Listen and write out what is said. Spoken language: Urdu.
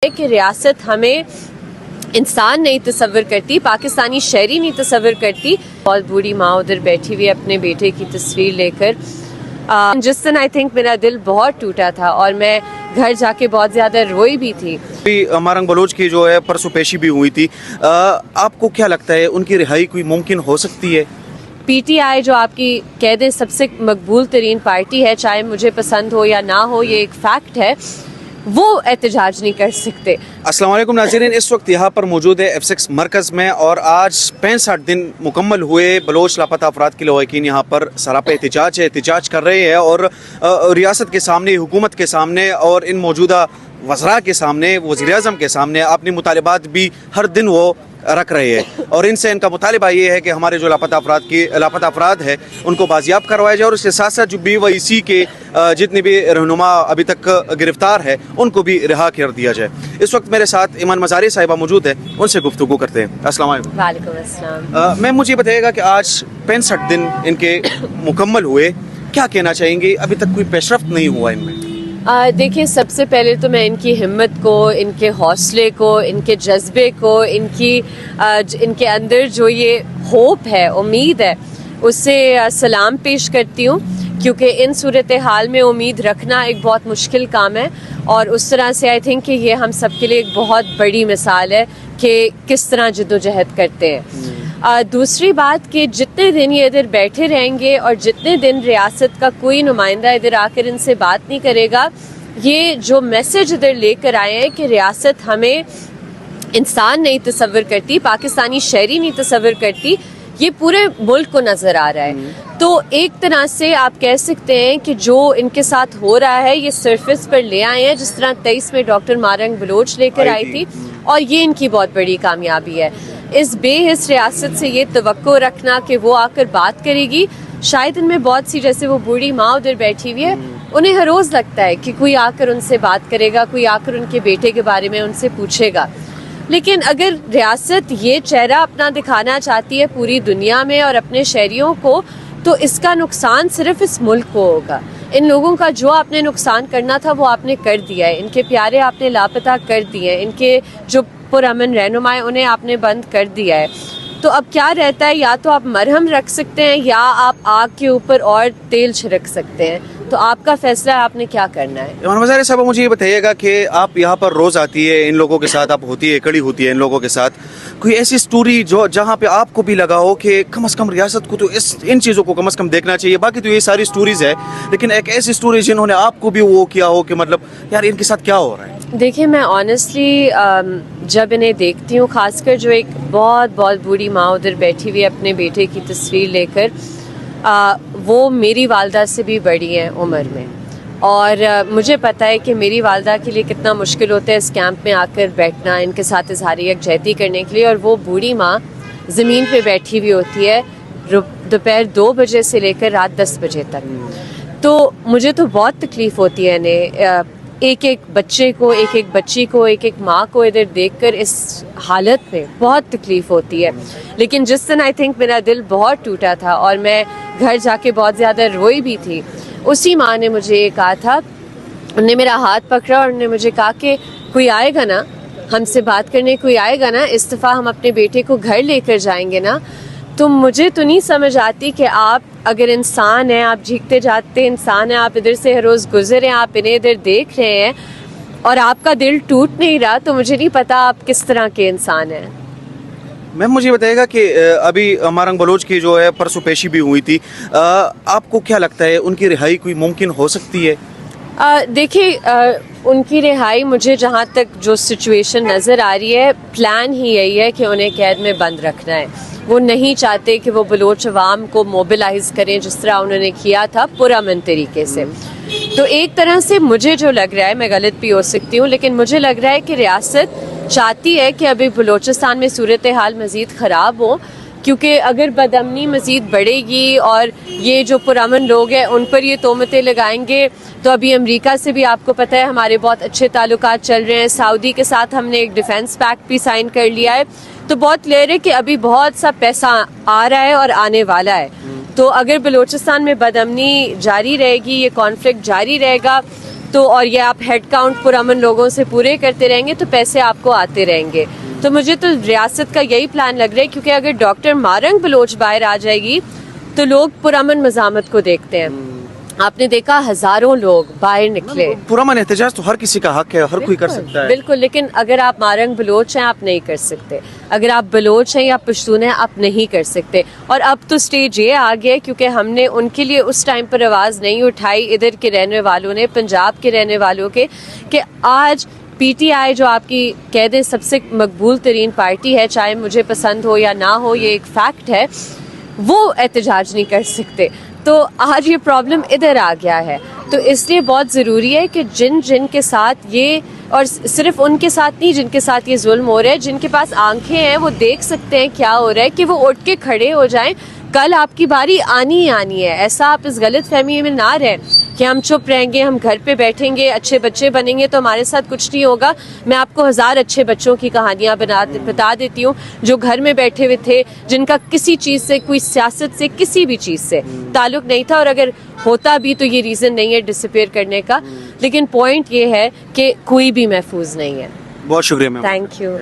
کہ ریاست ہمیں انسان نہیں تصور کرتی, پاکستانی شہری نہیں تصور کرتی. بہت بوڑھی ماں ادھر بیٹھی ہوئی اپنے بیٹے کی تصویر لے کر. جس دن آئی تھنک میرا دل بہت ٹوٹا تھا اور میں گھر جا کے بہت زیادہ روئی بھی تھی. مارنگ بلوچ کی جو ہے پرسوں پیشی بھی ہوئی تھی, آپ کو کیا لگتا ہے ان کی رہائی کوئی ممکن ہو سکتی ہے؟ پی ٹی آئی جو آپ کی کہہ دیں سب سے مقبول ترین پارٹی ہے, چاہے مجھے پسند ہو یا نہ ہو, یہ ایک فیکٹ ہے, وہ احتجاج نہیں کر سکتے. السلام علیکم ناظرین, اس وقت یہاں پر موجود ہے F6 مرکز میں, اور آج 65 دن مکمل ہوئے بلوچ لاپتہ افراد کے لواحقین یہاں پر سراپا احتجاج کر رہے ہیں, اور ریاست کے سامنے, حکومت کے سامنے اور ان موجودہ وزراء کے سامنے, وزیر اعظم کے سامنے اپنی مطالبات بھی ہر دن وہ رکھ رہے ہیں. اور ان سے ان کا مطالبہ یہ ہے کہ ہمارے جو لاپتہ افراد ہیں ان کو بازیاب کروایا جائے, اور اس کے ساتھ ساتھ جو BYC کے جتنے بھی رہنما ابھی تک گرفتار ہے ان کو بھی رہا کر دیا جائے. اس وقت میرے ساتھ ایمان مزاری صاحبہ موجود ہے, ان سے گفتگو کرتے ہیں. السلام علیکم. وعلیکم السلام. میم مجھے بتائیے گا کہ آج 65 دن ان کے مکمل ہوئے, کیا کہنا چاہیں گے؟ ابھی تک کوئی پیش رفت نہیں ہوا ان میں. دیکھیں, سب سے پہلے تو میں ان کی ہمت کو, ان کے حوصلے کو, ان کے جذبے کو, ان کے اندر جو یہ ہوپ ہے, امید ہے, اس سے سلام پیش کرتی ہوں, کیونکہ ان صورتحال میں امید رکھنا ایک بہت مشکل کام ہے. اور اس طرح سے آئی تھنک کہ یہ ہم سب کے لیے ایک بہت بڑی مثال ہے کہ کس طرح جدوجہد کرتے ہیں. دوسری بات کہ جتنے دن یہ ادھر بیٹھے رہیں گے اور جتنے دن ریاست کا کوئی نمائندہ ادھر آ کر ان سے بات نہیں کرے گا, یہ جو میسج ادھر لے کر آئے ہیں کہ ریاست ہمیں انسان نہیں تصور کرتی, پاکستانی شہری نہیں تصور کرتی, یہ پورے ملک کو نظر آ رہا ہے. تو ایک طرح سے آپ کہہ سکتے ہیں کہ جو ان کے ساتھ ہو رہا ہے یہ سرفیس پر لے آئے ہیں, جس طرح 23 میں ڈاکٹر مارنگ بلوچ لے کر آئی تھی, اور یہ ان کی بہت بڑی کامیابی ہے. اس بے حس ریاست سے یہ توقع رکھنا کہ وہ آ کر بات کرے گی, شاید ان میں بہت سی, جیسے وہ بوڑھی ماں ادھر بیٹھی ہوئی ہے, انہیں ہر روز لگتا ہے کہ کوئی آ کر ان سے بات کرے گا, کوئی آ کر ان کے بیٹے کے بارے میں ان سے پوچھے گا. لیکن اگر ریاست یہ چہرہ اپنا دکھانا چاہتی ہے پوری دنیا میں اور اپنے شہریوں کو, تو اس کا نقصان صرف اس ملک کو ہوگا. ان لوگوں کا جو آپ نے نقصان کرنا تھا وہ آپ نے کر دیا ہے, ان کے پیارے آپ نے لاپتہ کر دیے ہیں, ان کے جو پرامن رہنما انہیں آپ نے بند کر دیا ہے. تو اب کیا رہتا ہے, یا تو آپ مرہم رکھ سکتے ہیں یا آپ آگ کے اوپر اور تیل چھڑک سکتے ہیں. تو آپ کا فیصلہ ہے, آپ نے کیا کرنا ہے. ایمان مزاری صاحب مجھے یہ بتائیے گا کہ آپ یہاں پر روز آتی ہے, ان لوگوں کے ساتھ آپ ہوتی ہے, کڑی ہوتی ہے ان لوگوں کے ساتھ, کوئی ایسی سٹوری جو جہاں پہ آپ کو بھی لگا ہو کہ کم از کم ریاست کو تو ان چیزوں کو کم از کم دیکھنا چاہیے؟ باقی تو یہ ساری سٹوریز ہے, لیکن ایک ایسی سٹوری جنہوں نے آپ کو بھی وہ کیا ہو کہ مطلب یار ان کے ساتھ کیا ہو رہا ہے. دیکھیں, میں آنیسٹلی جب انہیں دیکھتی ہوں, خاص کر جو ایک بہت بہت بوڑھی ماں ادھر بیٹھی ہوئی اپنے بیٹے کی تصویر لے کر, وہ میری والدہ سے بھی بڑی ہیں عمر میں, اور مجھے پتہ ہے کہ میری والدہ کے لیے کتنا مشکل ہوتا ہے اس کیمپ میں آ کر بیٹھنا, ان کے ساتھ اظہار یکجہتی کرنے کے لیے. اور وہ بوڑھی ماں زمین پہ بیٹھی ہوئی ہوتی ہے دوپہر 2 بجے سے لے کر رات 10 بجے تک. تو مجھے تو بہت تکلیف ہوتی ہے انہیں, ایک ایک بچے کو, ایک ایک بچی کو, ایک ایک ماں کو ادھر دیکھ کر اس حالت میں بہت تکلیف ہوتی ہے. لیکن جس دن آئی تھنک میرا دل بہت ٹوٹا تھا اور میں گھر جا کے بہت زیادہ روئی بھی تھی, اسی ماں نے مجھے یہ کہا تھا, انہوں نے میرا ہاتھ پکڑا اور انہوں نے مجھے کہا کہ کوئی آئے گا نا ہم سے بات کرنے, کوئی آئے گا نا, اس دفعہ ہم اپنے بیٹے کو گھر لے کر جائیں گے نا. تو مجھے تو نہیں سمجھ آتی کہ آپ اگر انسان ہیں, آپ جھیکتے جاتے انسان ہیں, آپ ادھر سے ہر روز گزر ہیں, آپ انہیں ادھر دیکھ رہے ہیں اور آپ کا دل ٹوٹ نہیں رہا, تو مجھے نہیں پتا آپ کس طرح کے انسان ہیں. میم مجھے بتائیے گا کہ ابھی مارنگ بلوچ کی جو ہے پرسوں پیشی بھی ہوئی تھی, آپ کو کیا لگتا ہے ان کی رہائی کوئی ممکن ہو سکتی ہے؟ دیکھیں, ان کی رہائی, مجھے جہاں تک جو سچویشن نظر آ رہی ہے, پلان ہی یہی ہے کہ انہیں قید میں بند رکھنا ہے. وہ نہیں چاہتے کہ وہ بلوچ عوام کو موبلائز کریں جس طرح انہوں نے کیا تھا پرامن طریقے سے. تو ایک طرح سے مجھے جو لگ رہا ہے, میں غلط بھی ہو سکتی ہوں, لیکن مجھے لگ رہا ہے کہ ریاست چاہتی ہے کہ ابھی بلوچستان میں صورتحال مزید خراب ہو, کیونکہ اگر بدامنی مزید بڑھے گی اور یہ جو پرامن لوگ ہیں ان پر یہ تہمتیں لگائیں گے, تو ابھی امریکہ سے بھی آپ کو پتہ ہے ہمارے بہت اچھے تعلقات چل رہے ہیں, سعودی کے ساتھ ہم نے ایک ڈیفینس پیکٹ بھی سائن کر لیا ہے. تو بہت کلیئر ہے کہ ابھی بہت سا پیسہ آ رہا ہے اور آنے والا ہے. تو اگر بلوچستان میں بدامنی جاری رہے گی, یہ کانفلکٹ جاری رہے گا, تو اور یہ آپ ہیڈ کاؤنٹ پرامن لوگوں سے پورے کرتے رہیں گے تو پیسے آپ کو آتے رہیں گے. تو مجھے تو ریاست کا یہی پلان لگ رہا ہے, کیونکہ اگر ڈاکٹر مارنگ بلوچ باہر آ جائے گی تو لوگ پرامن مزاحمت کو دیکھتے ہیں. آپ نے دیکھا ہزاروں لوگ باہر نکلے. پرامن احتجاج تو ہر کسی کا حق ہے, ہر کوئی کر سکتا ہے. بالکل, لیکن اگر آپ مارنگ بلوچ ہیں آپ نہیں کر سکتے, اگر آپ بلوچ ہیں یا پشتون ہیں آپ نہیں کر سکتے. اور اب تو سٹیج یہ آ گیا کیونکہ ہم نے ان کے لیے اس ٹائم پر آواز نہیں اٹھائی, ادھر کے رہنے والوں نے, پنجاب کے رہنے والوں کے, کہ آج پی ٹی آئی جو آپ کی کہہ دیں سب سے مقبول ترین پارٹی ہے, چاہے مجھے پسند ہو یا نہ ہو, یہ ایک فیکٹ ہے, وہ احتجاج نہیں کر سکتے. تو آج یہ پرابلم ادھر آ گیا ہے. تو اس لیے بہت ضروری ہے کہ جن کے ساتھ یہ, اور صرف ان کے ساتھ نہیں جن کے ساتھ یہ ظلم ہو رہا ہے, جن کے پاس آنکھیں ہیں وہ دیکھ سکتے ہیں کیا ہو رہا ہے, کہ وہ اٹھ کے کھڑے ہو جائیں. کل آپ کی باری آنی ہی آنی ہے. ایسا آپ اس غلط فہمی میں نہ رہیں کہ ہم چپ رہیں گے, ہم گھر پہ بیٹھیں گے, اچھے بچے بنیں گے تو ہمارے ساتھ کچھ نہیں ہوگا. میں آپ کو 1000 اچھے بچوں کی کہانیاں بتا دیتی ہوں جو گھر میں بیٹھے ہوئے تھے, جن کا کسی چیز سے, کوئی سیاست سے, کسی بھی چیز سے تعلق نہیں تھا, اور اگر ہوتا بھی تو یہ ریزن نہیں ہے ڈسپیئر کرنے کا. لیکن پوائنٹ یہ ہے کہ کوئی بھی محفوظ نہیں ہے. بہت شکریہ میم. Thank you.